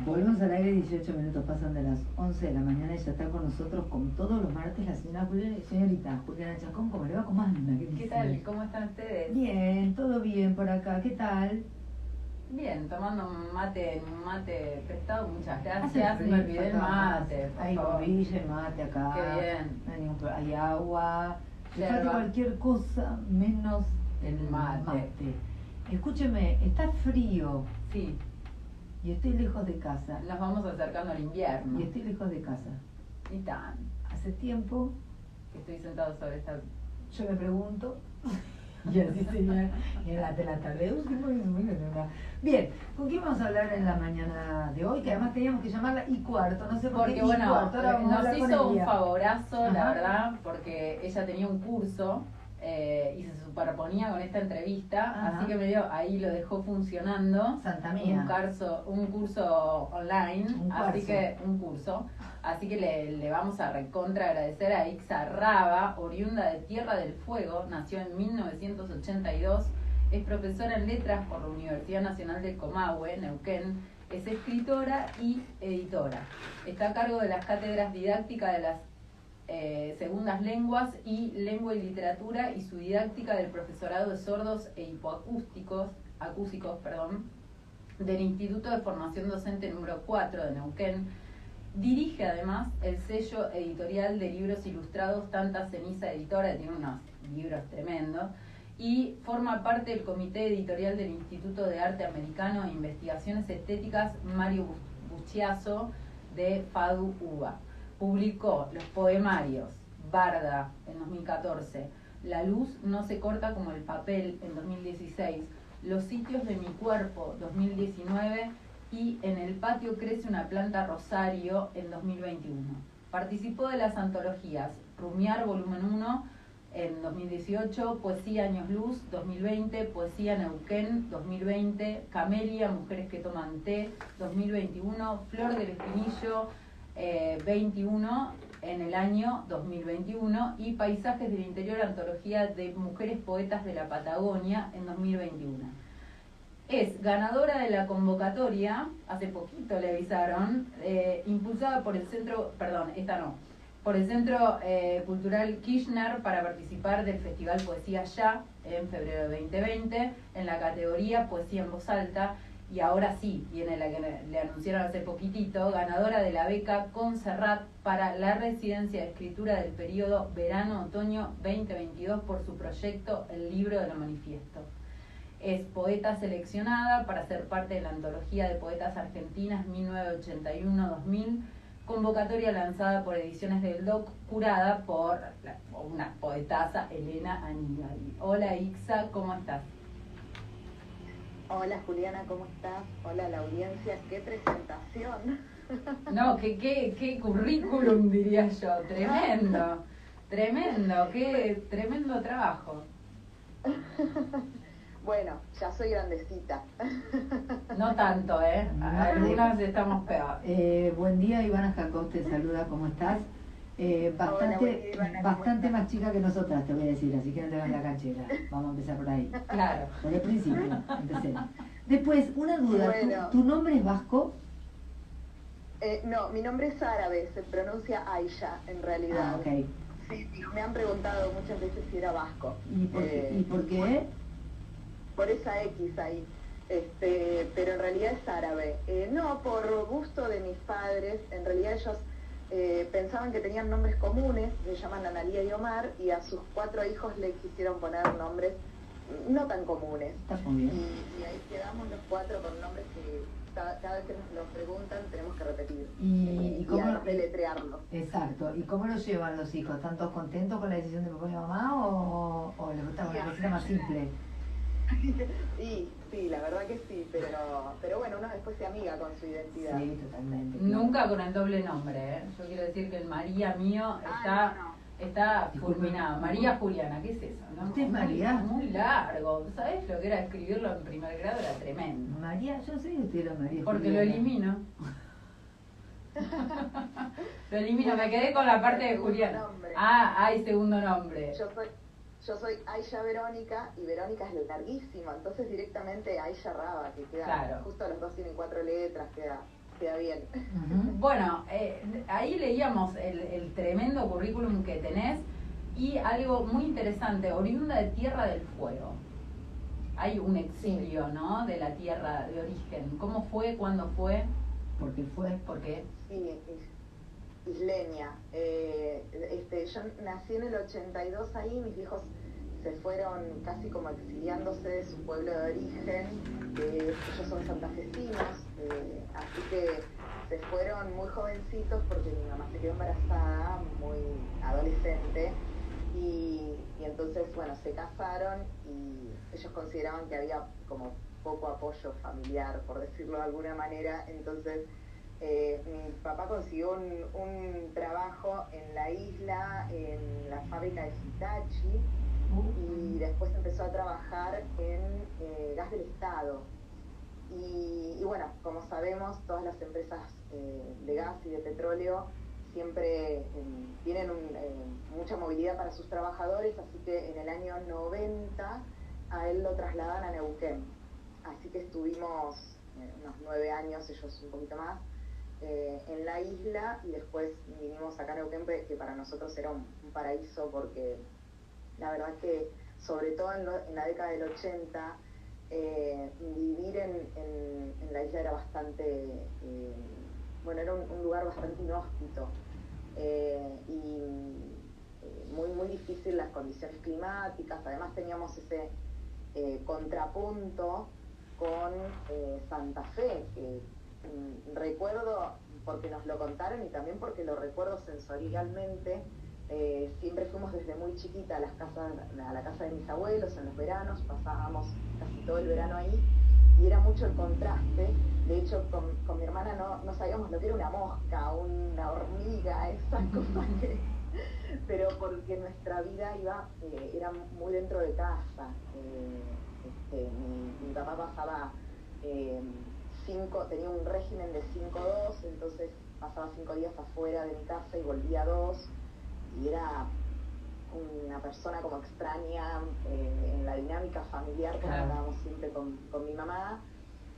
Volvemos al aire, 18 minutos pasan de las 11 de la mañana y ya está con nosotros, como todos los martes, la señorita Juliana Chacón. ¿Cómo le va? ¿Cómo anda? ¿Qué tal? ¿Cómo están ustedes? Bien, todo bien por acá. ¿Qué tal? Bien, tomando un mate prestado, muchas gracias. Hace frío, Me olvidé el mate, por hay favor. bombilla y mate acá. Qué bien. No hay ningún problema. Hay agua. Le Yerba. falta cualquier cosa menos el mate. Escúcheme, está frío Sí, y estoy lejos de casa. nos vamos acercando al invierno. Y estoy lejos de casa. Y tan, Hace tiempo que estoy sentado sobre esta... yo me pregunto, y así sería, y en la tarde. Bien, ¿con quién vamos a hablar en la mañana de hoy? Que además teníamos que llamarla y cuarto, no sé por qué. Porque bueno, ahora vamos a nos hablar con hizo un ella. favorazo, la Ajá. verdad, porque ella tenía un curso y se superponía con esta entrevista, Ajá. así que ahí lo dejó funcionando. Santa mía. Un curso online, Un curso. así que le vamos a recontra agradecer a Ixa Raba, oriunda de Tierra del Fuego, nació en 1982, es profesora en letras por la Universidad Nacional del Comahue, Neuquén, es escritora y editora. Está a cargo de las cátedras didácticas de las segundas lenguas y lengua y literatura y su didáctica del profesorado de sordos e hipoacúsicos del Instituto de Formación Docente número 4 de Neuquén. Dirige además el sello editorial de libros ilustrados Tanta Ceniza Editora, tiene unos libros tremendos, y forma parte del comité editorial del Instituto de Arte Americano e Investigaciones Estéticas Mario Bucciaso de FADU UBA. Publicó los poemarios Barda en 2014, La luz no se corta como el papel en 2016, Los sitios de mi cuerpo 2019 y En el patio crece una planta Rosario en 2021. Participó de las antologías Rumiar volumen 1 en 2018, Poesía Años Luz 2020, Poesía Neuquén 2020, Camelia, Mujeres que toman té 2021, Flor del Espinillo 21 en el año 2021 y Paisajes del Interior, antología de mujeres poetas de la Patagonia en 2021. Es ganadora de la convocatoria, hace poquito le avisaron, impulsada por el Centro Cultural Kirchner para participar del Festival Poesía Ya en febrero de 2020 en la categoría Poesía en Voz Alta. Y ahora sí, viene la que le anunciaron hace poquitito, ganadora de la beca Conserrat para la residencia de escritura del periodo verano-otoño 2022 por su proyecto El Libro de lo Manifiesto. Es poeta seleccionada para ser parte de la antología de poetas argentinas 1981-2000, convocatoria lanzada por Ediciones del Doc, curada por una poetasa, Elena Anigali. Hola Ixa, ¿cómo estás? Hola Juliana, ¿cómo estás? Hola la audiencia, qué presentación. No, qué currículum diría yo, tremendo, qué tremendo trabajo. Bueno, ya soy grandecita. No tanto, algunas estamos peor. Buen día, Ivana Jacón te saluda, ¿cómo estás? Bastante más chica que nosotras, te voy a decir, así que no te hagas la canchera. Vamos a empezar por ahí. Claro. Por el principio, empecemos. Después, una duda, Bueno. ¿tu nombre es vasco? No, mi nombre es árabe, se pronuncia Aisha en realidad. Ah, ok. Sí, me han preguntado muchas veces si era vasco. ¿Y por qué? Por esa X ahí. Pero en realidad es árabe. No, por gusto de mis padres, en realidad ellos pensaban que tenían nombres comunes, se llaman Analía y Omar, y a sus 4 hijos le quisieron poner nombres no tan comunes. Está muy bien. Y ahí quedamos los 4 con nombres que cada vez que nos los preguntan tenemos que repetir. ¿Y cómo además deletrearlo. Exacto. ¿Y cómo lo llevan los hijos? ¿Están todos contentos con la decisión de papá y mamá o les gusta una receta más simple? Sí, la verdad que sí, pero bueno, uno después se amiga con su identidad. Sí, totalmente. Nunca con el doble nombre, Yo quiero decir que el María mío está fulminado. María Juliana, ¿qué es eso? ¿No? ¿Usted es María? Muy largo. ¿Sabés lo que era escribirlo en primer grado? Era tremendo. María, yo sé que usted era María. Porque Juliana. lo elimino. Lo elimino, me quedé con la parte de Juliana. Hay segundo nombre. Yo soy Aisha Verónica y Verónica es larguísima, entonces directamente Aisha Raba, que queda, claro. Justo los dos tienen 4 letras, queda queda bien. Bueno, ahí leíamos el tremendo currículum que tenés y algo muy interesante, oriunda de Tierra del Fuego. Hay un exilio, ¿no?, de la tierra de origen. ¿Cómo fue? ¿Cuándo fue? ¿Por qué fue? ¿Por qué? Sí, isleña. Yo nací en el 82 ahí, mis viejos se fueron casi como exiliándose de su pueblo de origen, ellos son santafesinos, así que se fueron muy jovencitos porque mi mamá se quedó embarazada, muy adolescente, y entonces, bueno, se casaron y ellos consideraban que había como poco apoyo familiar, por decirlo de alguna manera, entonces mi papá consiguió un trabajo en la isla, en la fábrica de Hitachi, y después empezó a trabajar en gas del Estado. Y bueno, como sabemos, todas las empresas de gas y de petróleo siempre tienen mucha movilidad para sus trabajadores, así que en el año 90 a él lo trasladan a Neuquén. Así que estuvimos unos 9 años, ellos un poquito más, en la isla, y después vinimos acá a Neuquén, que para nosotros era un paraíso, porque la verdad es que, sobre todo en la década del 80, vivir en la isla era bastante, era un lugar bastante inhóspito, y muy, muy difícil las condiciones climáticas. Además teníamos ese contrapunto con Santa Fe, que recuerdo porque nos lo contaron y también porque lo recuerdo sensorialmente. Siempre fuimos desde muy chiquita a la casa de mis abuelos en los veranos, pasábamos casi todo el verano ahí, y era mucho el contraste. De hecho, con mi hermana no sabíamos lo que era una mosca, una hormiga, esas cosas pero porque nuestra vida era muy dentro de casa. Mi papá pasaba tenía un régimen de 5-2, entonces pasaba 5 días afuera de mi casa y volvía 2, y era una persona como extraña en la dinámica familiar, porque estábamos siempre con mi mamá,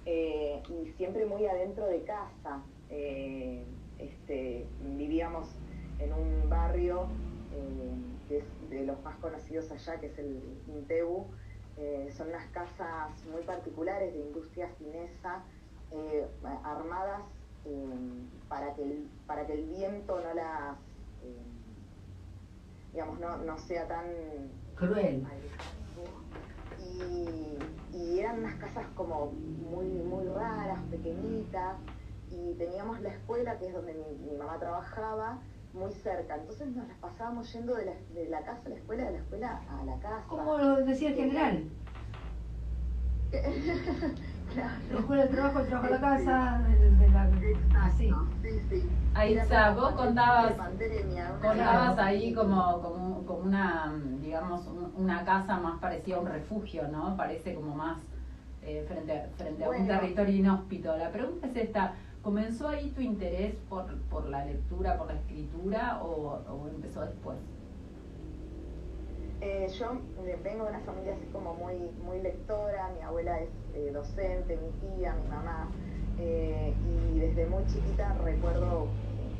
y siempre muy adentro de casa. Vivíamos en un barrio que es de los más conocidos allá, que es el Intebu. Son unas casas muy particulares de industria finesa, armadas para que el viento no las no sea tan cruel. Y eran unas casas como muy, muy raras, pequeñitas, y teníamos la escuela, que es donde mi mamá trabajaba, muy cerca. Entonces nos las pasábamos yendo de la casa a la escuela, de la escuela a la casa. ¿Cómo lo decía el general? Claro. La escuela, el trabajo a la casa, así. Sí. Ahí está, vos contabas ahí como una, digamos, una casa más parecida a un refugio, ¿no? Parece como más frente a un territorio inhóspito. La pregunta es esta: ¿comenzó ahí tu interés por la lectura, por la escritura, o empezó después? Yo vengo de una familia así como muy, muy lectora. Mi abuela es docente, mi tía, mi mamá, y desde muy chiquita recuerdo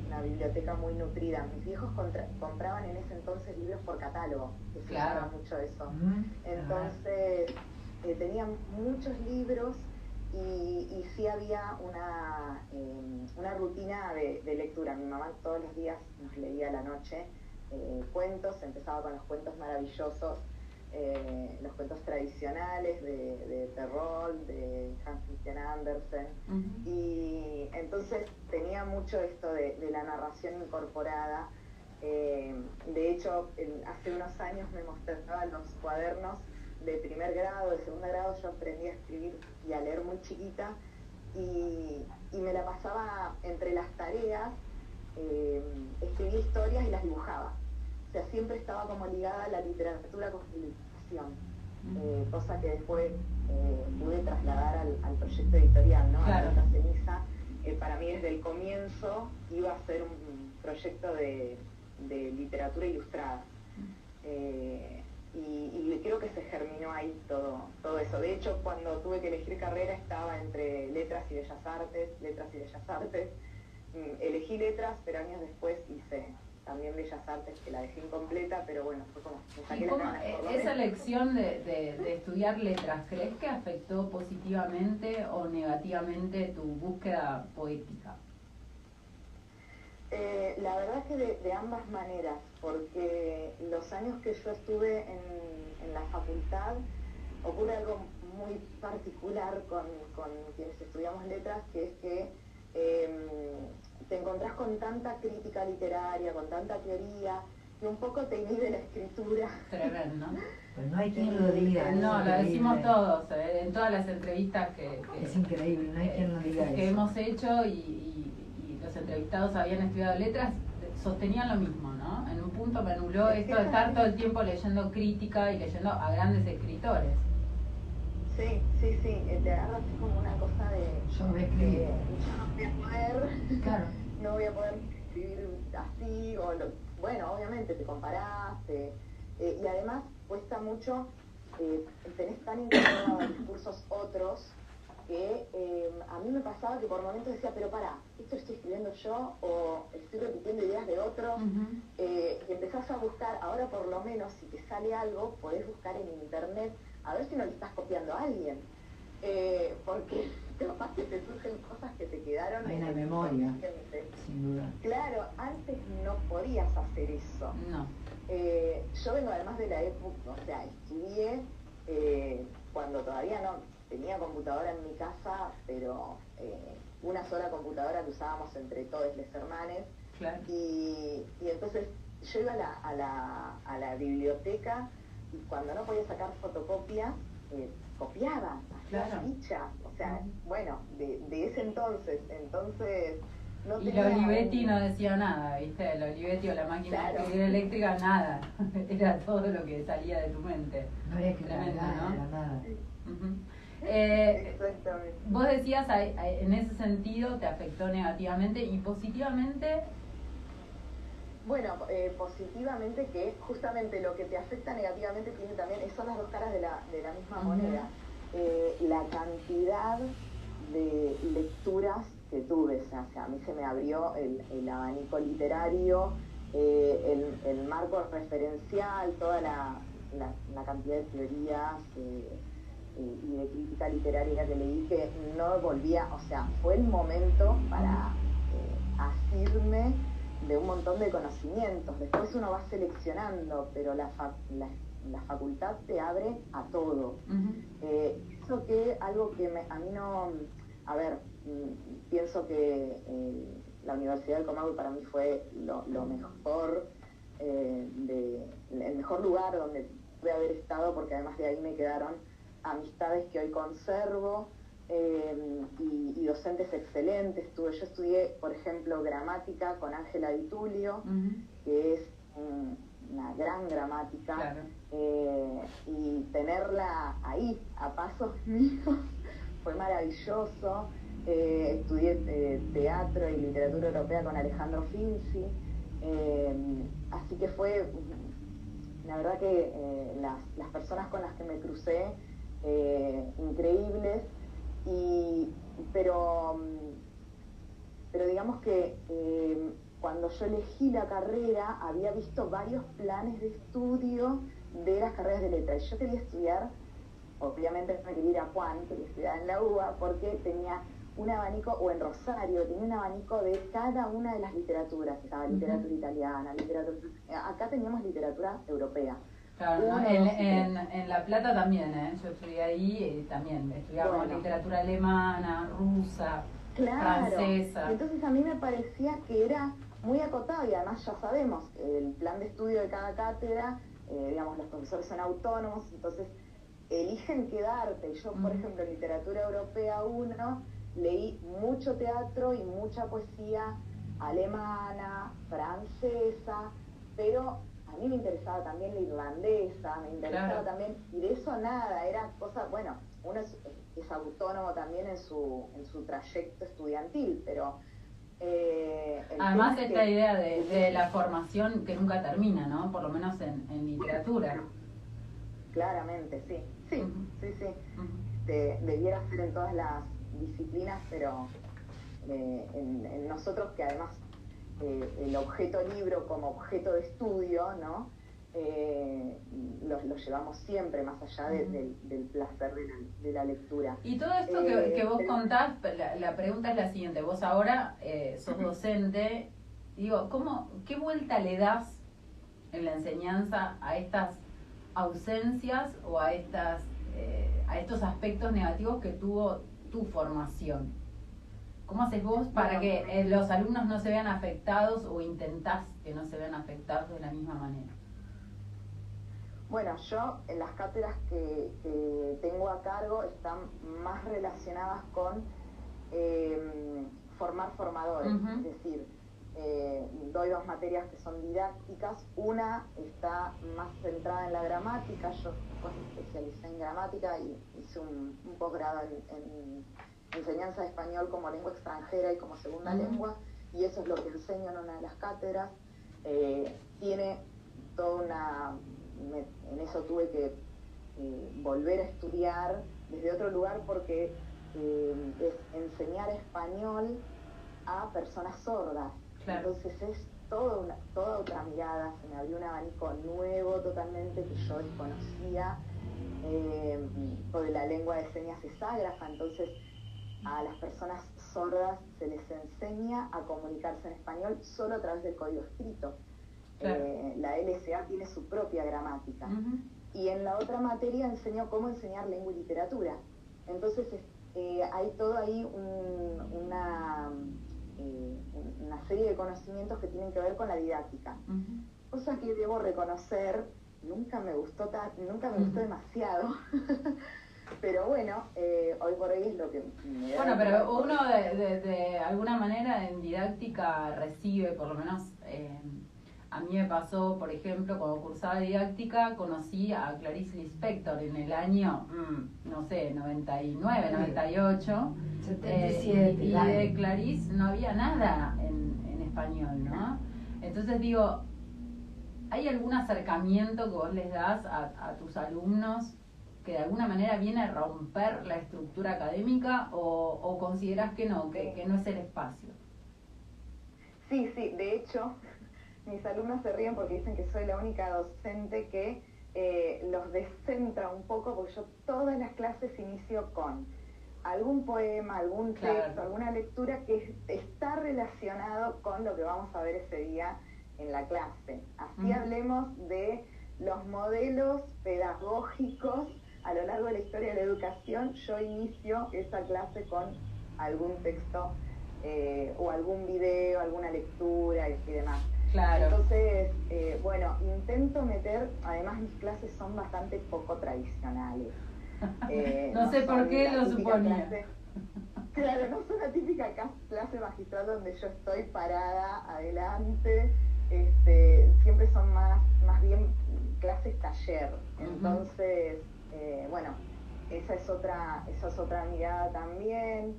una biblioteca muy nutrida. Mis viejos compraban en ese entonces libros por catálogo, que se usaba mucho eso. Entonces tenían muchos libros, y sí había una rutina de lectura. Mi mamá todos los días nos leía a la noche cuentos. Empezaba con los cuentos maravillosos, los cuentos tradicionales de Perrault, de Hans Christian Andersen, y entonces tenía mucho esto de la narración incorporada. De hecho, hace unos años me mostraba los cuadernos de primer grado, de segundo grado. Yo aprendí a escribir y a leer muy chiquita, y me la pasaba entre las tareas, escribía historias y las dibujaba. O sea, siempre estaba como ligada a la literatura con la ilustración, cosa que después pude trasladar al proyecto editorial, ¿no? Claro. A Tanta Ceniza. Para mí desde el comienzo iba a ser un proyecto de literatura ilustrada. y creo que se germinó ahí todo eso. De hecho, cuando tuve que elegir carrera estaba entre letras y bellas artes. Elegí letras, pero años después hice también bellas artes, que la dejé incompleta, pero bueno, fue como me saqué ¿Y las cómo ganas, por lo esa menos. elección de estudiar letras, crees que afectó positivamente o negativamente tu búsqueda poética? La verdad que de ambas maneras, porque los años que yo estuve en la facultad ocurre algo muy particular con quienes estudiamos letras, que es que te encontrás con tanta crítica literaria, con tanta teoría, que un poco te inhibe la escritura. Tremendo. Pero no hay quien lo diga. No, es lo decimos increíble. todos, en todas las entrevistas Es increíble, no hay quien lo diga que eso. hemos hecho y los entrevistados habían estudiado letras, sostenían lo mismo, ¿no? En un punto me anuló esto de estar todo el tiempo leyendo crítica y leyendo a grandes escritores. Sí, te agarras como una cosa de... Yo voy a escribir. Yo no voy a poder... Claro. No voy a poder escribir así, bueno, obviamente te comparás, y además cuesta mucho, tenés tan incorporados a discursos otros, que a mí me pasaba que por momentos decía, pero pará, ¿esto lo estoy escribiendo yo o estoy repitiendo ideas de otros? Y empezás a buscar, ahora por lo menos si te sale algo, podés buscar en internet, a ver si no le estás copiando a alguien, porque capaz que te surgen cosas que te quedaron Hay en una el memoria, inconsciente. sin duda. Claro, antes no podías hacer eso. No. Yo vengo además de la época, o sea, estudié cuando todavía no tenía computadora en mi casa, pero una sola computadora que usábamos entre todos los hermanos. Claro. Y entonces yo iba a la biblioteca y cuando no podía sacar fotocopia, copiaba, hacía Claro. fichas. O sea, bueno, de ese entonces no Y tenía la Olivetti un- no decía nada, ¿viste? La Olivetti o la máquina de Claro. escribir eléctrica, nada. Era todo lo que salía de tu mente. No había que Tremendo, cargar, ¿no? era nada. Ujú. Exactamente. Vos decías, en ese sentido te afectó negativamente y positivamente. Bueno, positivamente que justamente lo que te afecta negativamente tiene también, son las dos caras de la misma Ujú. moneda. La cantidad de lecturas que tuve, o sea, a mí se me abrió el abanico literario, el marco referencial, toda la cantidad de teorías y de crítica literaria que leí, que no volvía, o sea, fue el momento para asirme de un montón de conocimientos. Después uno va seleccionando, pero la facultad te abre a todo. Eso que algo que a mí no... A ver, pienso que la Universidad del Comahue para mí fue lo mejor, el mejor lugar donde pude haber estado, porque además de ahí me quedaron amistades que hoy conservo, y docentes excelentes. Yo estudié, por ejemplo, gramática con Ángela Di Tulio, que es una gran gramática, Claro. y tenerla ahí, a pasos míos, fue maravilloso. Estudié teatro y literatura europea con Alejandro Finzi, así que fue, la verdad que las personas con las que me crucé, increíbles, pero digamos que cuando yo elegí la carrera había visto varios planes de estudio de las carreras de letras. Yo quería estudiar, obviamente no quería ir a Juan, quería estudiar en la UBA porque tenía un abanico, o en Rosario, tenía un abanico de cada una de las literaturas. Estaba literatura italiana, acá teníamos literatura europea. Claro, ¿no? En La Plata también, yo estudié ahí, también estudiamos Bueno. literatura alemana, rusa, Claro. francesa. Entonces a mí me parecía que era muy acotado, y además ya sabemos, el plan de estudio de cada cátedra, digamos, los profesores son autónomos, entonces eligen quedarte. Y yo, por ejemplo, en literatura europea 1, leí mucho teatro y mucha poesía alemana, francesa, pero a mí me interesaba también la irlandesa, me interesaba Claro. también, y de eso nada, era cosa, bueno, uno es autónomo también en su trayecto estudiantil, pero... Además esta idea de la formación que nunca termina, ¿no? Por lo menos en literatura. claramente, sí. Sí, sí, sí. Ujú. Debiera ser en todas las disciplinas, pero en nosotros que además el objeto libro como objeto de estudio, ¿no? Lo llevamos siempre más allá del placer de la lectura. Y todo esto que vos contás, la pregunta es la siguiente, vos ahora sos docente, digo, ¿qué vuelta le das en la enseñanza a estas ausencias o a estos aspectos negativos que tuvo tu formación? ¿Cómo haces vos para que los alumnos no se vean afectados o intentás que no se vean afectados de la misma manera? Bueno, yo en las cátedras que tengo a cargo están más relacionadas con formar formadores, es decir, doy 2 materias que son didácticas, una está más centrada en la gramática, yo después me especialicé en gramática y hice un posgrado en enseñanza de español como lengua extranjera y como segunda lengua, y eso es lo que enseño en una de las cátedras. Tiene toda en eso tuve que volver a estudiar desde otro lugar porque es enseñar español a personas sordas. Claro. Entonces es toda otra mirada, se me abrió un abanico nuevo totalmente que yo desconocía, porque la lengua de señas es ágrafa, entonces a las personas sordas se les enseña a comunicarse en español solo a través del código escrito. Claro. La LSA tiene su propia gramática. Y en la otra materia enseño cómo enseñar lengua y literatura. Entonces hay todo ahí una serie de conocimientos que tienen que ver con la didáctica. Cosa que debo reconocer, nunca me gustó demasiado. Pero bueno, hoy por hoy es lo que me da. Bueno, pero uno de alguna manera en didáctica recibe, por lo menos a mí me pasó, por ejemplo, cuando cursaba didáctica, conocí a Clarice Lispector en el año, no sé, 99, 98. 77. Y de Clarice no había nada en español, ¿no? Entonces digo, ¿hay algún acercamiento que vos les das a tus alumnos que de alguna manera viene a romper la estructura académica o considerás que no es el espacio? Sí, de hecho, mis alumnos se ríen porque dicen que soy la única docente que los descentra un poco, porque yo todas las clases inicio con algún poema, algún texto, alguna lectura que está relacionado con lo que vamos a ver ese día en la clase. Así hablemos de los modelos pedagógicos a lo largo de la historia de la educación. Yo inicio esa clase con algún texto o algún video, alguna lectura y demás. Claro. Entonces, bueno, intento meter, además mis clases son bastante poco tradicionales. No sé por qué lo suponía. Claro, no es una típica clase magistral donde yo estoy parada adelante, siempre son más bien clases taller. Entonces, bueno, esa es otra mirada también.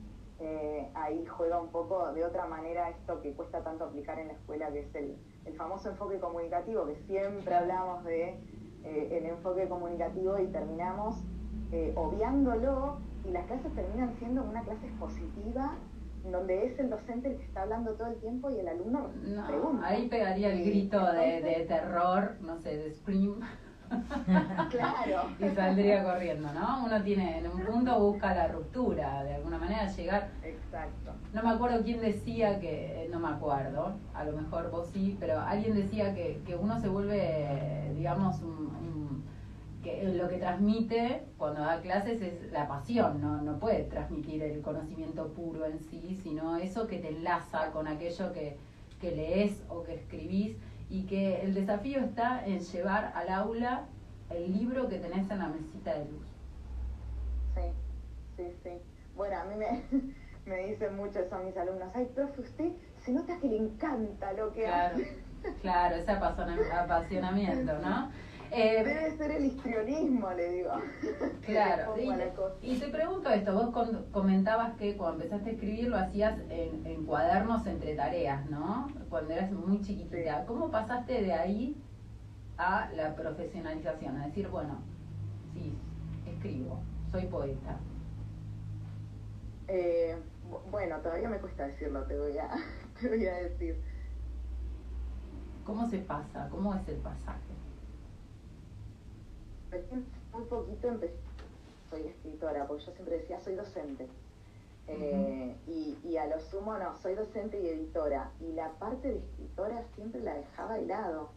Ahí juega un poco de otra manera esto que cuesta tanto aplicar en la escuela, que es el famoso enfoque comunicativo, que siempre hablamos de el enfoque comunicativo y terminamos obviándolo, y las clases terminan siendo una clase expositiva donde es el docente el que está hablando todo el tiempo y el alumno pregunta. Ahí pegaría el grito de terror, no sé, de scream. Claro. Y saldría corriendo, ¿no? Uno tiene, en un punto busca la ruptura, de alguna manera llegar. Exacto. No me acuerdo quién decía no me acuerdo, a lo mejor vos sí, pero alguien decía que uno se vuelve, digamos, que lo que transmite cuando da clases es la pasión, no puede transmitir el conocimiento puro en sí, sino eso que te enlaza con aquello que lees o que escribís, y que el desafío está en llevar al aula el libro que tenés en la mesita de luz. Sí. Bueno, a mí me dicen mucho eso a mis alumnos: ay, profe, usted se nota que le encanta lo que hace. Claro, ese apasionamiento, ¿no? Debe ser el histrionismo, le digo. Claro, y te pregunto esto, vos comentabas que cuando empezaste a escribir lo hacías en cuadernos entre tareas, ¿no? Cuando eras muy chiquitita. Sí. ¿Cómo pasaste de ahí a la profesionalización? A decir, bueno, decís, escribo, soy poeta? Bueno, todavía me cuesta decirlo, te voy a decir. ¿Cómo se pasa? ¿Cómo es el pasaje? Recién muy poquito empecé, soy escritora, porque yo siempre decía soy docente. Y a lo sumo no, soy docente y editora. Y la parte de escritora siempre la dejaba de lado.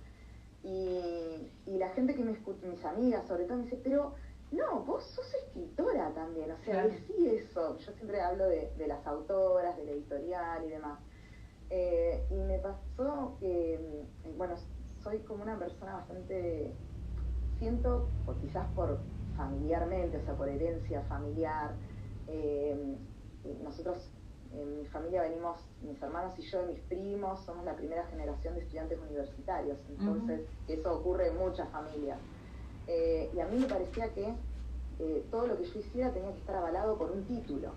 Y la gente que me escucha, mis amigas sobre todo, me dice, pero no, vos sos escritora también, o sea, Claro. decí eso. Yo siempre hablo de las autoras, de la editorial y demás. Y me pasó que, bueno, soy como una persona bastante, siento, o quizás por familiarmente, o sea, por herencia familiar, nosotros en mi familia venimos, mis hermanos y yo y mis primos, somos la primera generación de estudiantes universitarios, entonces eso ocurre en muchas familias. Y a mí me parecía que todo lo que yo hiciera tenía que estar avalado por un título.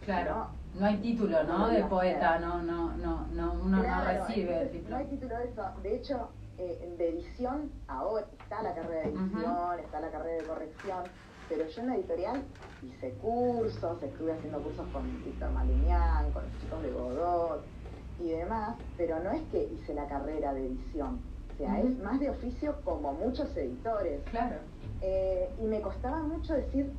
Claro, no hay título, ¿no? De poeta, uno no recibe el título. No hay título de eso. De hecho, de edición, ahora está la carrera de edición, está la carrera de corrección, pero yo en la editorial hice cursos, estuve haciendo cursos con Víctor Maliñán, con los chicos de Godot y demás, pero no es que hice la carrera de edición, o sea, es más de oficio como muchos editores. Claro. Y me costaba mucho decir,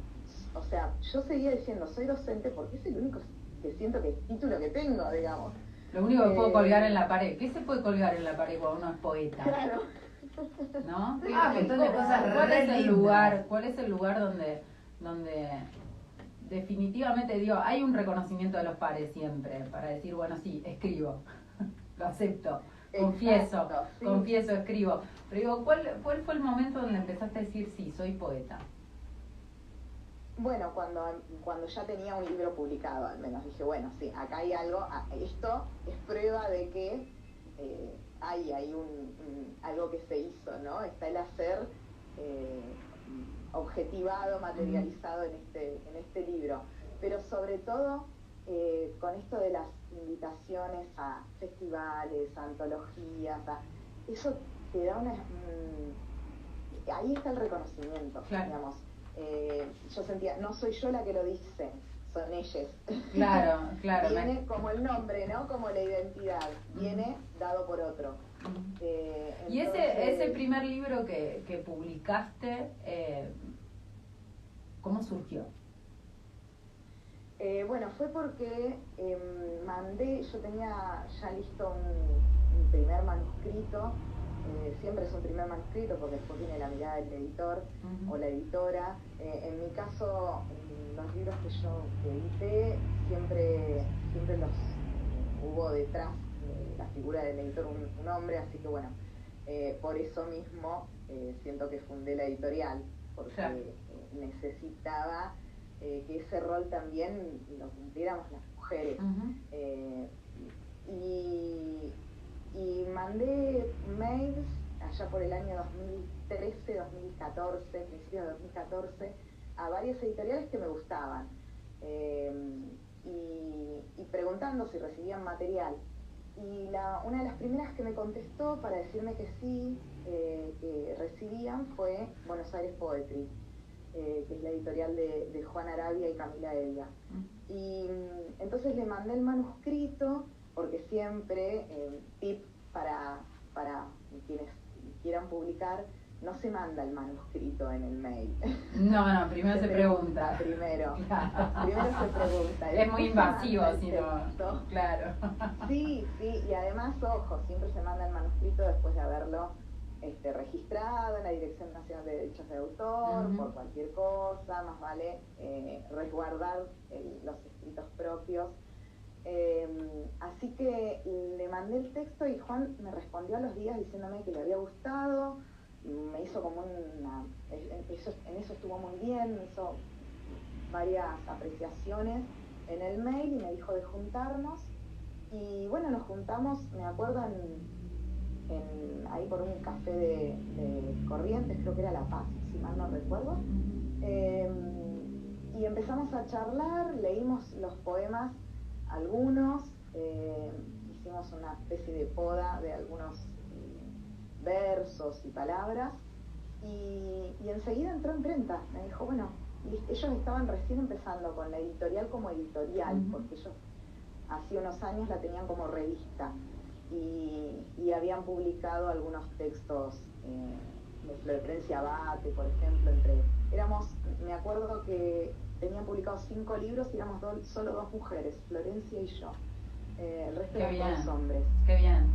o sea, yo seguía diciendo, soy docente porque es el único que siento que es título que tengo, digamos. Lo único que puedo colgar en la pared. ¿Qué se puede colgar en la pared cuando uno es poeta? Claro. ¿No? Ah, un montón de cosas ¿Cuál es el lindas. lugar? ¿Cuál es el lugar donde definitivamente digo, hay un reconocimiento de los pares siempre para decir, bueno, sí, escribo, lo acepto, confieso, Exacto, sí. confieso, escribo. Pero digo, ¿cuál fue el momento donde empezaste a decir, sí, soy poeta? Bueno, cuando ya tenía un libro publicado, al menos dije, bueno, sí, acá hay algo, esto es prueba de que hay algo que se hizo, ¿no? Está el hacer objetivado, materializado en este libro. Pero sobre todo con esto de las invitaciones a festivales, a antologías, eso te da ahí está el reconocimiento, claro. Digamos. Yo sentía, no soy yo la que lo dice, son ellas. Claro, claro. Viene como el nombre, ¿no? Como la identidad, viene dado por otro. Y ese primer libro que publicaste, ¿cómo surgió? Bueno, fue porque yo tenía ya listo un primer manuscrito. Siempre es un primer manuscrito porque después viene la mirada del editor o la editora. En mi caso, los libros que yo edité siempre los hubo detrás de la figura del editor un hombre, así que bueno, por eso mismo siento que fundé la editorial, porque necesitaba que ese rol también lo cumpliéramos las mujeres. Y mandé mails allá por el año 2013, 2014, principios de 2014, a varias editoriales que me gustaban y preguntando si recibían material. Y una de las primeras que me contestó para decirme que sí, que recibían, fue Buenos Aires Poetry, que es la editorial de Juan Arabia y Camila Elia. Y entonces le mandé el manuscrito, porque siempre, tip para quienes quieran publicar, no se manda el manuscrito en el mail. No, primero se pregunta. Primero. Claro. Primero se pregunta. Es muy invasivo, si no. Texto. Claro. Sí, y además, ojo, siempre se manda el manuscrito después de haberlo registrado en la Dirección Nacional de Derechos de Autor, por cualquier cosa, más vale resguardar los escritos propios. Así que le mandé el texto y Juan me respondió a los días diciéndome que le había gustado, me hizo como en eso estuvo muy bien, me hizo varias apreciaciones en el mail y me dijo de juntarnos. Y bueno, nos juntamos, me acuerdo, ahí por un café de Corrientes, creo que era La Paz, si mal no recuerdo. Y empezamos a charlar, leímos los poemas, algunos, hicimos una especie de poda de algunos versos y palabras, y enseguida entró en imprenta. Me dijo, bueno, ellos estaban recién empezando con la editorial como editorial, porque ellos hace unos años la tenían como revista y habían publicado algunos textos de Florencia Abate, por ejemplo, me acuerdo que tenían publicados 5 libros y éramos solo 2 mujeres, Florencia y yo. El resto eran todos hombres. Qué bien.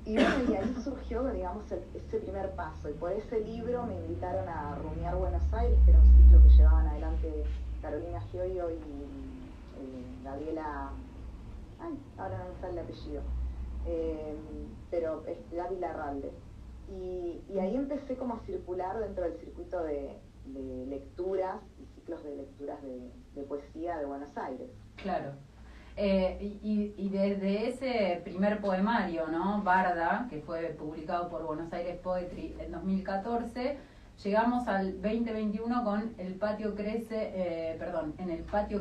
Y bueno, y ahí surgió, digamos, ese primer paso. Y por ese libro me invitaron a rumiar Buenos Aires, que era un ciclo que llevaban adelante Carolina Gioio y Gabriela... Ay, ahora no me sale el apellido. Pero es Gaby Larralde. Y ahí empecé como a circular dentro del circuito de lecturas y ciclos de lecturas de poesía de Buenos Aires. Claro. Y desde ese primer poemario, ¿no? Barda, que fue publicado por Buenos Aires Poetry en 2014, llegamos al 2021 con en el patio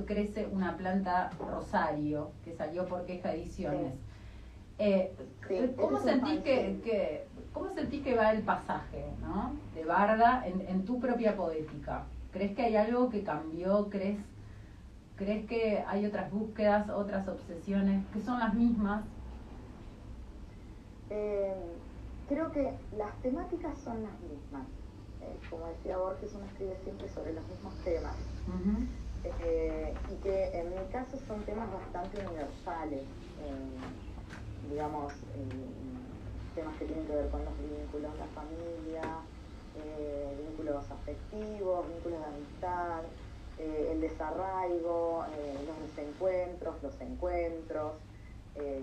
crece una planta Rosario, que salió por Queja Ediciones. ¿Cómo sentís cómo sentís que va el pasaje, ¿no? De Barda en tu propia poética? ¿Crees que hay algo que cambió? ¿Crees que hay otras búsquedas, otras obsesiones, que son las mismas? Creo que las temáticas son las mismas. Como decía Borges, uno escribe siempre sobre los mismos temas. Y que en mi caso son temas bastante universales. Digamos, temas que tienen que ver con los vínculos, la familia, vínculos afectivos, vínculos de amistad, el desarraigo, los desencuentros, los encuentros,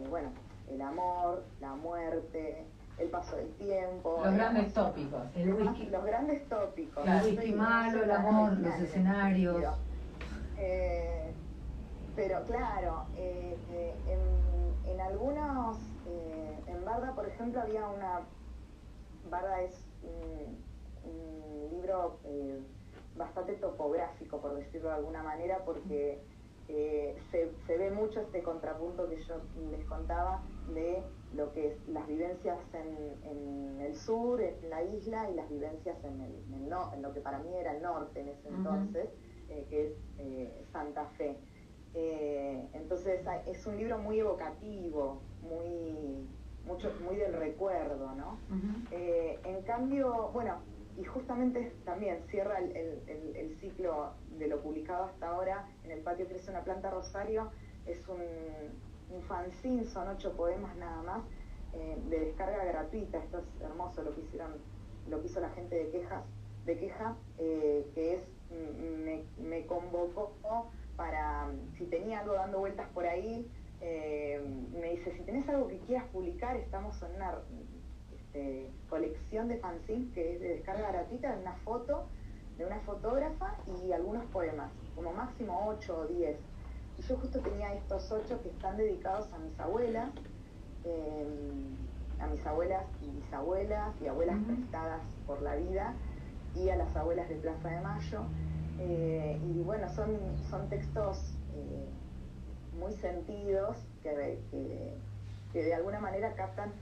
bueno, el amor, la muerte, el paso del tiempo. Los grandes tópicos. Los grandes tópicos. El whisky malo, el amor, los escenarios. Pero claro, en algunos, en Barda, por ejemplo, había Barda es un libro bastante topográfico, por decirlo de alguna manera, porque se ve mucho este contrapunto que yo les contaba de lo que es las vivencias en el sur, en la isla, y las vivencias en lo que para mí era el norte en ese entonces, que es Santa Fe. Entonces es un libro muy evocativo, muy del recuerdo, ¿no? En cambio, bueno, y justamente también cierra el ciclo de lo publicado hasta ahora. En el patio crece una planta Rosario, es un fanzine, son 8 poemas nada más, de descarga gratuita. Esto es hermoso lo que hizo la gente de Queja, que es, me convocó para, si tenía algo dando vueltas por ahí, me dice, si tenés algo que quieras publicar, estamos en una colección de fanzines que es de descarga gratuita, de una foto, de una fotógrafa y algunos poemas, como máximo 8 o 10. Y yo justo tenía estos 8 que están dedicados a mis abuelas y bisabuelas y abuelas prestadas por la vida, y a las abuelas de Plaza de Mayo. Y bueno, son textos muy sentidos que de alguna manera captan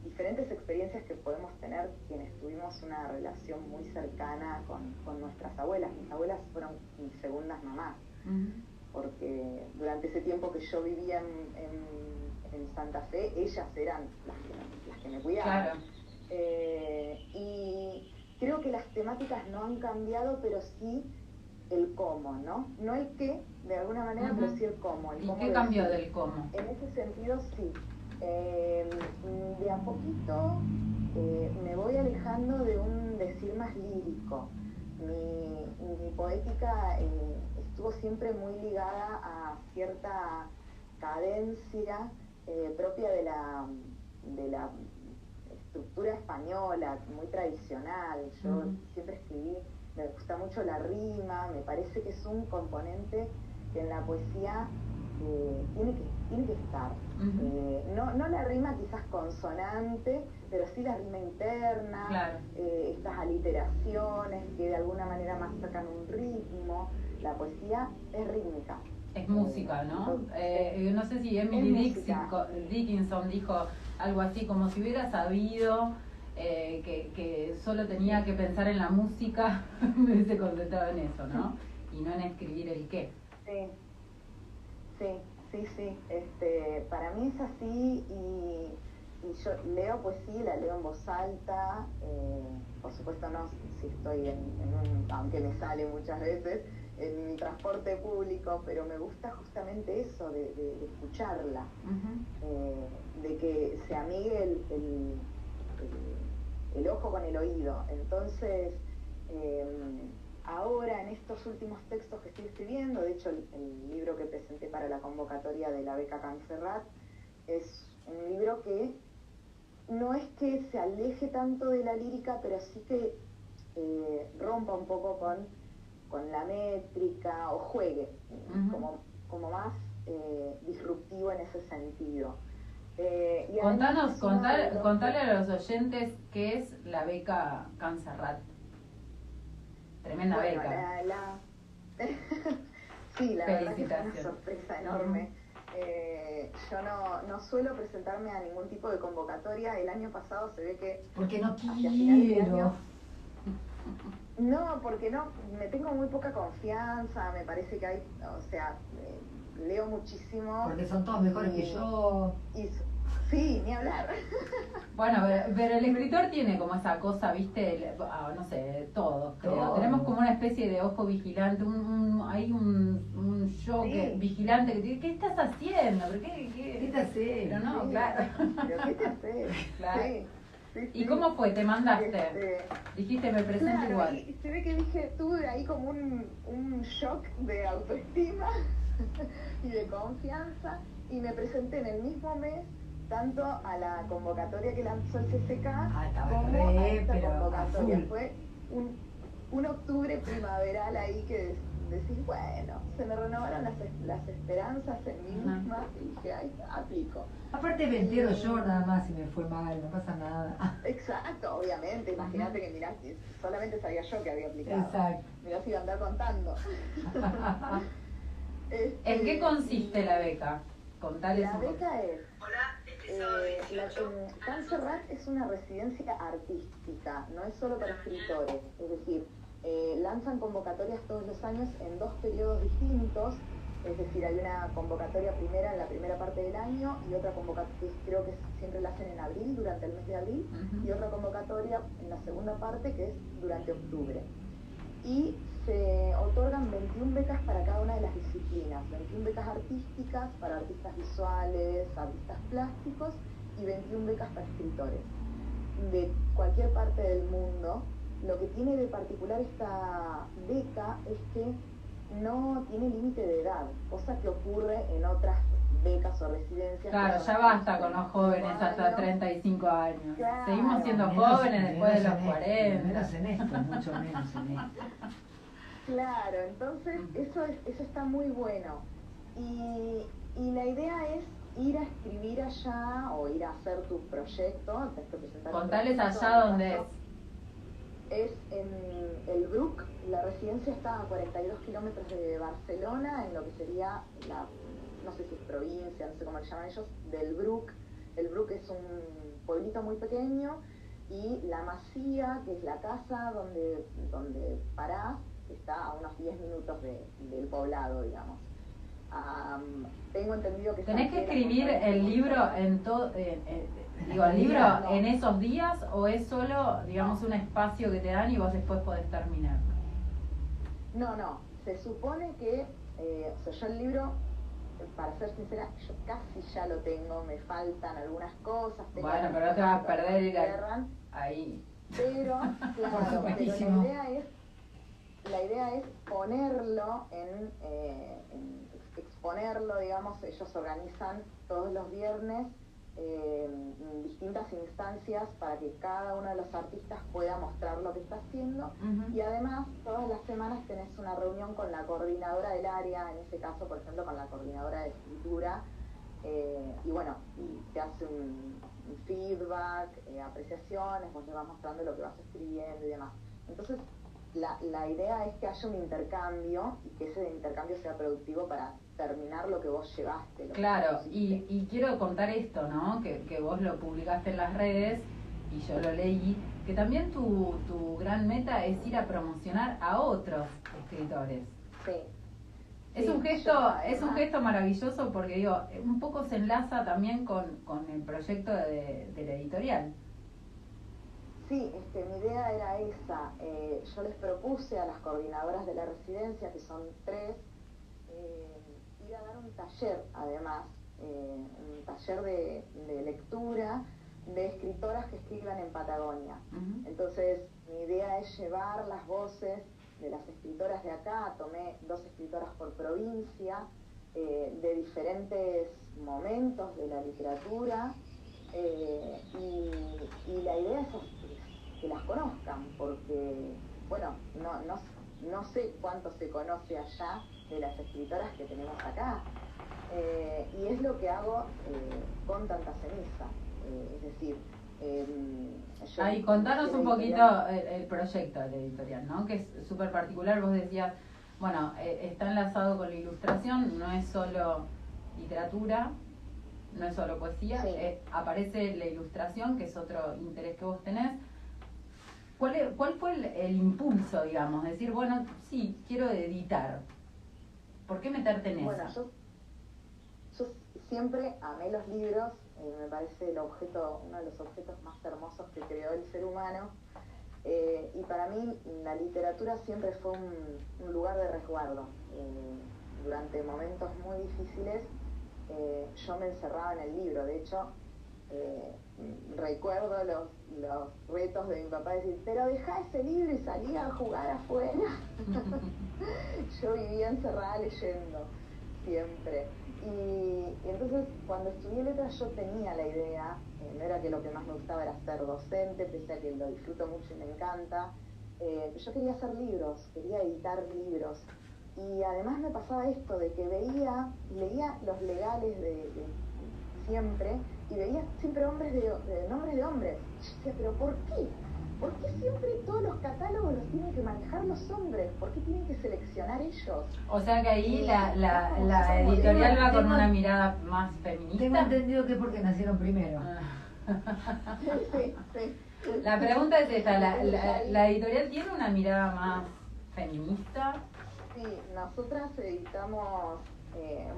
diferentes experiencias que podemos tener quienes tuvimos una relación muy cercana con nuestras abuelas. Mis abuelas fueron mis segundas mamás, porque durante ese tiempo que yo vivía en Santa Fe, ellas eran las que me cuidaban. Claro. Y creo que las temáticas no han cambiado, pero sí el cómo, ¿no? No el qué, de alguna manera, pero sí el cómo. ¿Y qué cambió del cómo? En ese sentido, sí. De a poquito me voy alejando de un decir más lírico. Mi poética estuvo siempre muy ligada a cierta cadencia propia de la estructura española, muy tradicional. Yo siempre escribí, me gusta mucho la rima, me parece que es un componente que en la poesía tiene que estar. No la rima quizás consonante, pero sí la rima interna, claro. Estas aliteraciones que de alguna manera marcan un ritmo. La poesía es rítmica. Es música, ¿no? No sé si Emily Dickinson dijo algo así, como si hubiera sabido que solo tenía que pensar en la música, me hubiese concentrado en eso, ¿no? Y no en escribir el qué. Sí. Para mí es así y yo leo poesía, la leo en voz alta, por supuesto no si estoy aunque me sale muchas veces, en mi transporte público, pero me gusta justamente eso, de escucharla, de que se amigue el ojo con el oído. Entonces, ahora en estos últimos textos que estoy escribiendo, de hecho el libro que presenté para la convocatoria de la beca Cancerrat es un libro que no es que se aleje tanto de la lírica, pero sí que rompa un poco con la métrica o juegue, como más disruptivo en ese sentido. Y contale a los oyentes qué es la beca Cancerrat. Tremenda beca. Sí, la verdad que es una sorpresa enorme. Yo no suelo presentarme a ningún tipo de convocatoria. El año pasado se ve que... Porque no quiero. No, porque no, me tengo muy poca confianza, me parece que hay, leo muchísimo. Porque son todos mejores que yo. Sí, ni hablar. Bueno, pero el escritor tiene como esa cosa, viste, no sé, todos creo. Tenemos como una especie de ojo vigilante, hay un yo vigilante que te dice, ¿qué estás haciendo? ¿Pero qué te haces? Pero no, claro. ¿Pero qué te haces? Claro. Sí. ¿Y cómo fue? ¿Te mandaste? Dijiste, me presento igual. Y se ve que tuve ahí como un shock de autoestima y de confianza, y me presenté en el mismo mes tanto a la convocatoria que lanzó el CCK como a esta convocatoria. Fue un octubre primaveral ahí que decís, bueno, se me renovaron las esperanzas en mí misma y dije, ahí aplico. Aparte me entero yo nada más si me fue mal, no pasa nada. Exacto, obviamente, imagínate que mirá, solamente sabía yo que había aplicado. Exacto. Mirá si iba a andar contando. ¿En qué consiste la beca? Contales la beca es... Cancerrat es una residencia artística, no es solo para escritores, es decir, lanzan convocatorias todos los años en 2 periodos distintos, es decir, hay una convocatoria primera en la primera parte del año y otra convocatoria que creo que siempre la hacen en abril, durante el mes de abril, y otra convocatoria en la segunda parte que es durante octubre. Y se otorgan 21 becas para cada una de las disciplinas, 21 becas artísticas para artistas visuales, artistas plásticos y 21 becas para escritores de cualquier parte del mundo. Lo que tiene de particular esta beca es que no tiene límite de edad, cosa que ocurre en otras becas o residencias. Claro, ya basta con los jóvenes hasta 35 años. Claro, seguimos siendo jóvenes después de los 40. Menos en esto, mucho menos en esto. Claro, entonces eso está muy bueno. Y la idea es ir a escribir allá o ir a hacer tu proyecto. Contales allá dónde es. Es en el Bruc. La residencia está a 42 kilómetros de Barcelona, en lo que sería no sé si es provincia, no sé cómo le llaman ellos, del Bruc. El Bruc es un pueblito muy pequeño y la Masía, que es la casa donde parás, está a unos 10 minutos del poblado, digamos. Tengo entendido que... ¿Tenés que escribir el libro en esos días o es solo, digamos, un espacio que te dan y vos después podés terminar? No, se supone que, yo el libro, para ser sincera, yo casi ya lo tengo, me faltan algunas cosas. Bueno, pero no te vas a perder ahí. Pero, claro, pero la idea es ponerlo exponerlo, digamos. Ellos organizan todos los viernes distintas instancias para que cada uno de los artistas pueda mostrar lo que está haciendo, y además todas las semanas tenés una reunión con la coordinadora del área, en ese caso por ejemplo con la coordinadora de escritura, y bueno, y te hace un feedback, apreciaciones, vos le vas mostrando lo que vas escribiendo y demás. Entonces la idea es que haya un intercambio y que ese intercambio sea productivo para terminar lo que vos llevaste. Claro, y quiero contar esto, ¿no? Que vos lo publicaste en las redes y yo lo leí, que también tu gran meta es ir a promocionar a otros escritores. Sí. Es un gesto maravilloso porque digo, un poco se enlaza también con el proyecto de la editorial. Sí, mi idea era esa. Yo les propuse a las coordinadoras de la residencia, que son 3, ir a dar un taller, además, un taller de lectura de escritoras que escriban en Patagonia. Uh-huh. Entonces, mi idea es llevar las voces de las escritoras de acá. Tomé 2 escritoras por provincia, de diferentes momentos de la literatura, y la idea es que las conozcan, porque, bueno, no sé cuánto se conoce allá de las escritoras que tenemos acá, y es lo que hago con Tanta Ceniza. Es decir, ahí contanos un poquito el proyecto de la editorial, ¿no? Que es súper particular. Vos decías, bueno, está enlazado con la ilustración, no es solo literatura, no es solo poesía, sí. Aparece la ilustración, que es otro interés que vos tenés. ¿Cuál fue el impulso, digamos? Decir, bueno, sí, quiero editar. ¿Por qué meterte en eso? Bueno, yo siempre amé los libros. Me parece uno de los objetos más hermosos que creó el ser humano, y para mí la literatura siempre fue un lugar de resguardo. Durante momentos muy difíciles yo me encerraba en el libro. De hecho, recuerdo los retos de mi papá, decir, pero deja ese libro y salí a jugar afuera. Yo vivía encerrada leyendo siempre. Y entonces, cuando estudié letras, yo tenía la idea, no era que lo que más me gustaba era ser docente, pese a que lo disfruto mucho y me encanta. Yo quería hacer libros, quería editar libros. Y además me pasaba esto de que leía los legales de siempre, y veía siempre nombres de hombres. Yo decía, pero ¿por qué? ¿Por qué siempre todos los catálogos los tienen que manejar los hombres? ¿Por qué tienen que seleccionar ellos? O sea que ahí la editorial va con una mirada más feminista. Tengo entendido que es porque nacieron primero. Sí, sí. La pregunta es esta, ¿la editorial tiene una mirada más feminista? Sí, nosotras editamos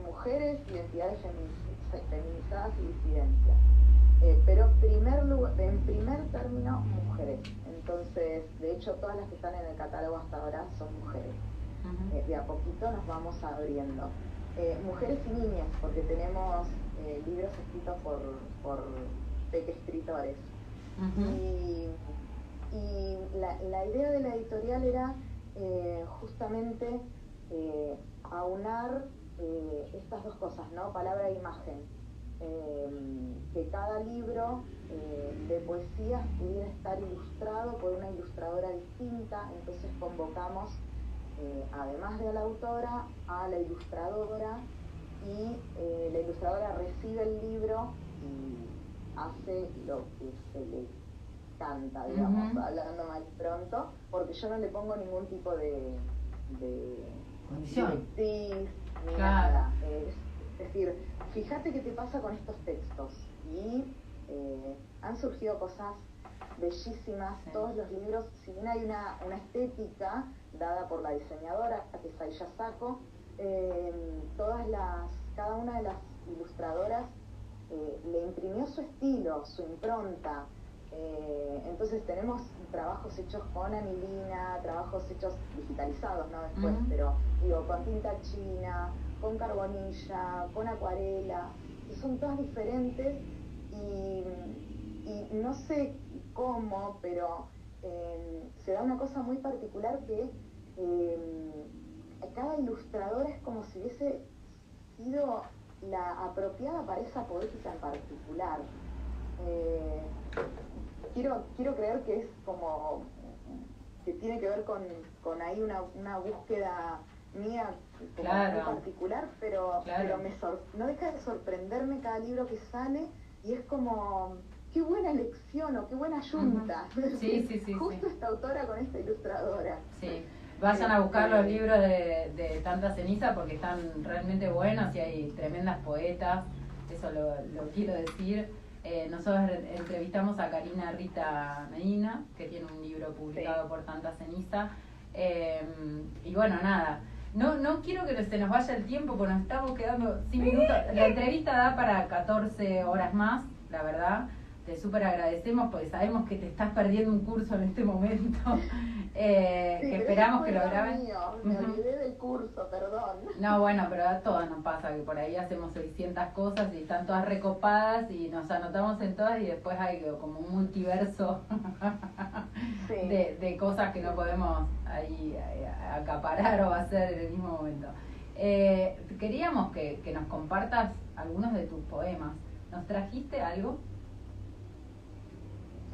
mujeres, identidades feminizadas y disidencias. Pero en primer término, mujeres. Entonces, de hecho, todas las que están en el catálogo hasta ahora son mujeres. Uh-huh. De a poquito nos vamos abriendo. Mujeres y niñas, porque tenemos libros escritos por escritores. Uh-huh. Y la idea de la editorial era justamente aunar estas 2 cosas, ¿no? Palabra e imagen. Que cada libro de poesías pudiera estar ilustrado por una ilustradora distinta. Entonces convocamos, además de a la autora, a la ilustradora, y la ilustradora recibe el libro y hace lo que se le canta, digamos, uh-huh. Hablando mal pronto, porque yo no le pongo ningún tipo de condición, ni nada. Es decir, fíjate qué te pasa con estos textos. Y han surgido cosas bellísimas. Sí. Todos los libros, si bien hay una estética dada por la diseñadora, que es Aisha Sacco, cada una de las ilustradoras le imprimió su estilo, su impronta. Entonces tenemos trabajos hechos con anilina, trabajos hechos digitalizados, ¿no? Después, uh-huh. Pero digo, con tinta china, con carbonilla, con acuarela, que son todas diferentes, y no sé cómo, pero se da una cosa muy particular que cada ilustradora es como si hubiese sido la apropiada para esa poética en particular. Quiero creer que es como que tiene que ver con ahí una búsqueda mía como claro. Muy particular, pero no deja de sorprenderme cada libro que sale, y es como qué buena elección o qué buena yunta. Uh-huh. Sí, Justo esta autora con esta ilustradora. Sí. Vayan a buscar los libros de Tanta Ceniza porque están realmente buenos y hay tremendas poetas, eso lo quiero decir. Nosotros entrevistamos a Karina Rita Medina, que tiene un libro publicado por Tanta Ceniza. Y bueno, nada. No quiero que se nos vaya el tiempo, porque nos estamos quedando sin minutos. La entrevista da para 14 horas más, la verdad. Te súper agradecemos porque sabemos que te estás perdiendo un curso en este momento. Que esperamos que lo grabes. Me olvidé del curso, perdón. No, bueno, pero a todas nos pasa que por ahí hacemos 600 cosas y están todas recopadas y nos anotamos en todas y después hay como un multiverso de cosas que no podemos ahí acaparar o hacer en el mismo momento. Queríamos que nos compartas algunos de tus poemas. ¿Nos trajiste algo?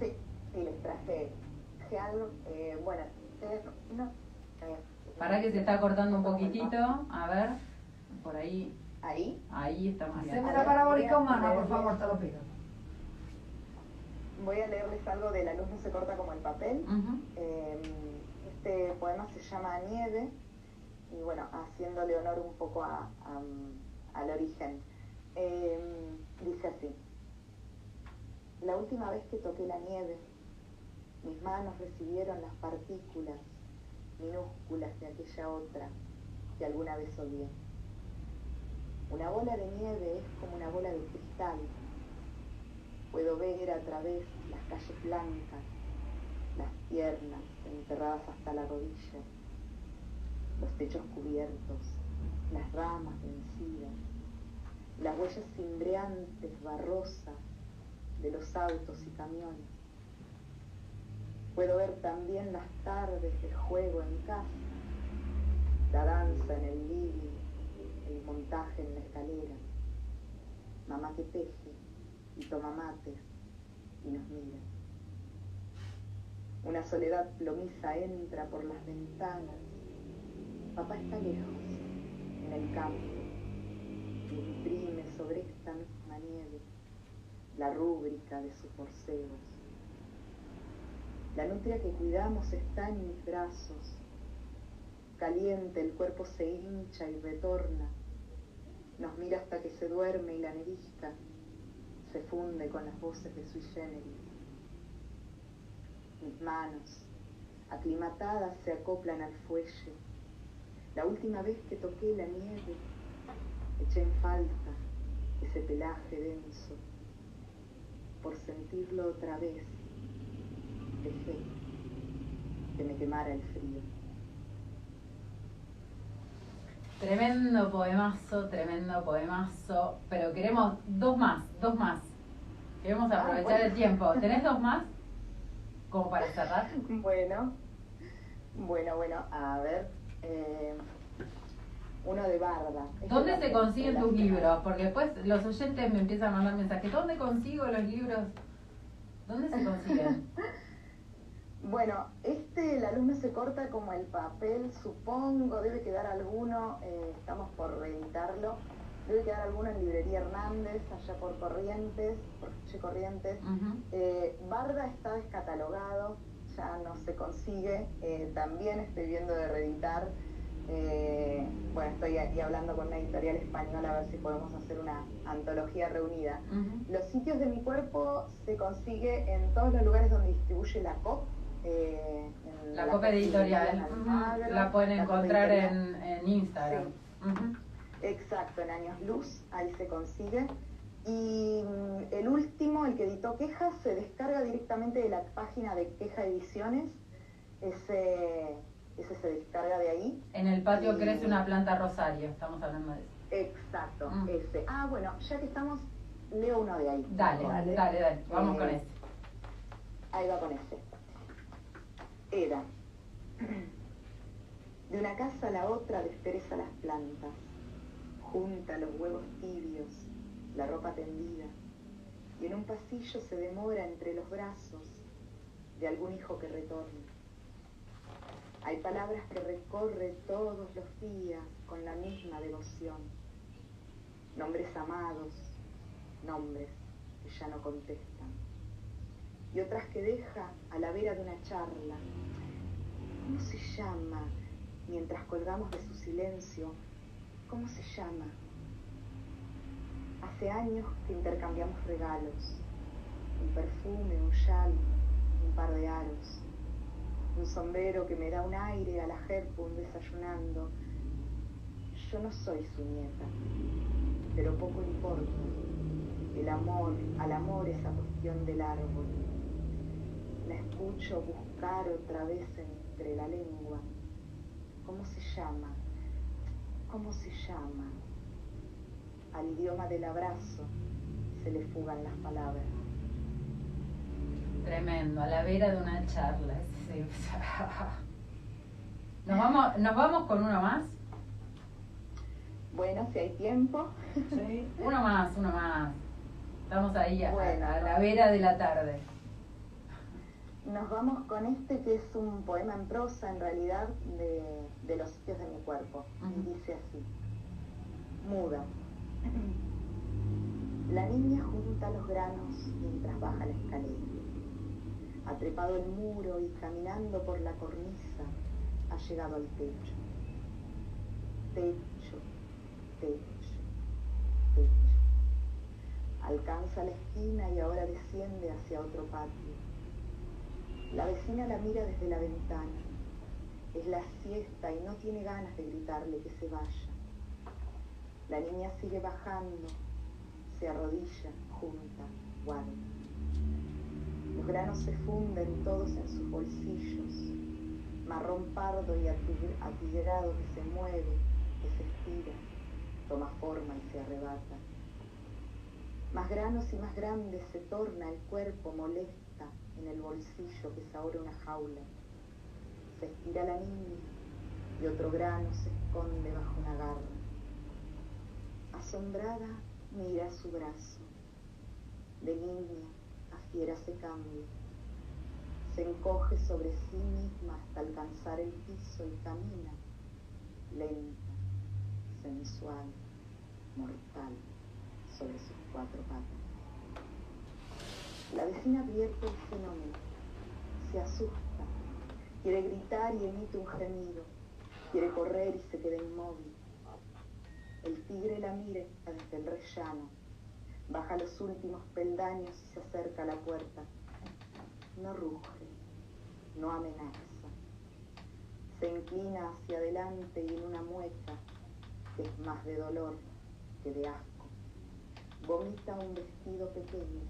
Sí, les traje algo. Bueno, no. Para que se está cortando un poquitito. A ver, por ahí. Ahí estamos bien. Haceme la parabólica humana, por favor, te lo pido. Voy a leerles algo de La luz no se corta como el papel. Este poema se llama Nieve y bueno, haciéndole honor un poco al origen. Dice así: la última vez que toqué la nieve, mis manos recibieron las partículas minúsculas de aquella otra que alguna vez odié. Una bola de nieve es como una bola de cristal. Puedo ver a través las calles blancas, las piernas enterradas hasta la rodilla, los techos cubiertos, las ramas vencidas, las huellas cimbreantes, barrosas de los autos y camiones. Puedo ver también las tardes de juego en casa, la danza en el living, el montaje en la escalera, mamá que teje y toma mates y nos mira. Una soledad plomiza entra por las ventanas. Papá está lejos, en el campo, y imprime sobre esta misma nieve la rúbrica de sus borseos. La nutria que cuidamos está en mis brazos. Caliente, el cuerpo se hincha y retorna. Nos mira hasta que se duerme y la nevisca se funde con las voces de sui generis. Mis manos, aclimatadas, se acoplan al fuelle. La última vez que toqué la nieve, eché en falta ese pelaje denso. Por sentirlo otra vez, dejé que me quemara el frío. Tremendo poemazo, pero queremos dos más. Queremos aprovechar el tiempo. ¿Tenés dos más? Como para cerrar. Bueno, a ver, uno de Barda. ¿Dónde se consiguen tus libros? Porque después los oyentes me empiezan a mandar mensajes. ¿Dónde consigo los libros? ¿Dónde se consiguen? Bueno, La luz no se corta como el papel, supongo, debe quedar alguno, estamos por reeditarlo, debe quedar alguno en Librería Hernández, allá por Corrientes, por Che Corrientes. Barda está descatalogado, ya no se consigue, también estoy viendo de reeditar. Bueno, estoy aquí hablando con una editorial española a ver si podemos hacer una antología reunida. Los sitios de mi cuerpo se consigue en todos los lugares donde distribuye la COP. La COP editorial. La pueden encontrar en Instagram. Sí. Exacto, en Años Luz, ahí se consigue. Y el último, el que editó Quejas, se descarga directamente de la página de Queja Ediciones. Ese se descarga de ahí. En el patio crece una planta rosario, estamos hablando de eso. Exacto, ese. Ah, bueno, ya que estamos, leo uno de ahí. Dale, vamos con ese. Ahí va con ese. Era. De una casa a la otra despereza las plantas, junta los huevos tibios, la ropa tendida, y en un pasillo se demora entre los brazos de algún hijo que retorna. Hay palabras que recorre todos los días con la misma devoción. Nombres amados, nombres que ya no contestan. Y otras que deja a la vera de una charla. ¿Cómo se llama? Mientras colgamos de su silencio, ¿cómo se llama? Hace años que intercambiamos regalos. un perfume, un chal, un par de aros, un sombrero que me da un aire a la Hepburn desayunando. Yo no soy su nieta, pero poco importa. El amor, al amor esa cuestión del árbol. La escucho buscar otra vez entre la lengua. ¿Cómo se llama? ¿Cómo se llama? Al idioma del abrazo se le fugan las palabras. Tremendo, a la vera de una charla. Sí. ¿Nos vamos con uno más? Bueno, si hay tiempo. Sí. Uno más. Estamos ahí Bueno, a la vera de la tarde. Nos vamos con este que es un poema en prosa, en realidad, de los sitios de mi cuerpo. Y dice así: muda. La niña junta los granos mientras baja la escalera. Ha trepado el muro y caminando por la cornisa ha llegado al techo. Techo, techo, techo. Alcanza la esquina y ahora desciende hacia otro patio. La vecina la mira desde la ventana. Es la siesta y no tiene ganas de gritarle que se vaya. La niña sigue bajando, se arrodilla, junta, guarda. Los granos se funden todos en sus bolsillos, marrón pardo y atigrado que se mueve, que se estira, toma forma y se arrebata. Más granos y más grandes se torna el cuerpo molesta en el bolsillo que es ahora una jaula. Se estira la niña y otro grano se esconde bajo una garra. Asombrada mira su brazo. De niña a fiera se cambia. Se encoge sobre sí misma hasta alcanzar el piso y camina, lenta, sensual, mortal, sobre sus cuatro patas. La vecina advierte el fenómeno, se asusta, quiere gritar y emite un gemido, quiere correr y se queda inmóvil. El tigre la mira desde el rellano, baja los últimos peldaños y se acerca a la puerta. No ruge, no amenaza. Se inclina hacia adelante y en una mueca, que es más de dolor que de asco, vomita un vestido pequeño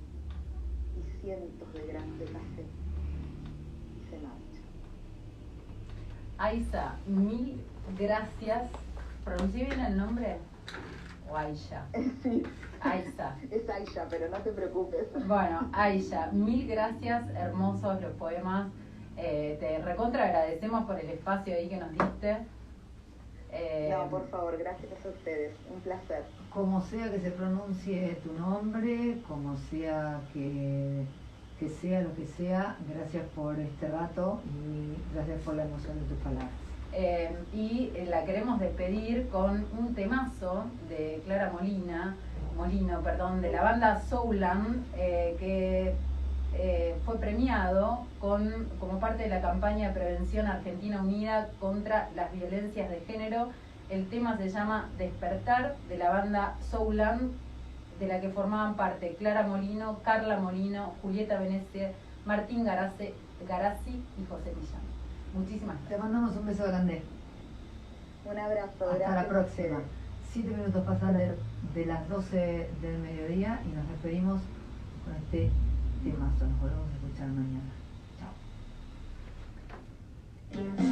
y cientos de granos de café y se marcha. Aisha, mil gracias. ¿Pronuncié bien el nombre? ¿O Aisha? Sí. Aisha. Es Aisha, pero no te preocupes. Bueno, Aisha, mil gracias, hermosos los poemas. Te recontra agradecemos por el espacio ahí que nos diste. No, por favor, gracias a ustedes, un placer. Como sea que se pronuncie tu nombre, como sea que sea lo que sea, gracias por este rato y gracias por la emoción de tus palabras. Y la queremos despedir con un temazo de Clara Molino, de la banda Souland, que fue premiado como parte de la campaña de prevención Argentina Unida contra las violencias de género. El tema se llama Despertar, de la banda Souland, de la que formaban parte Clara Molino, Carla Molino, Julieta Venecia, Martín Garazzi y José Millán. Muchísimas gracias. Te mandamos un beso grande. Un abrazo. Hasta la próxima. 7 minutos pasan de las 12 del mediodía y nos despedimos con este temazo. Nos volvemos a escuchar mañana. Chao.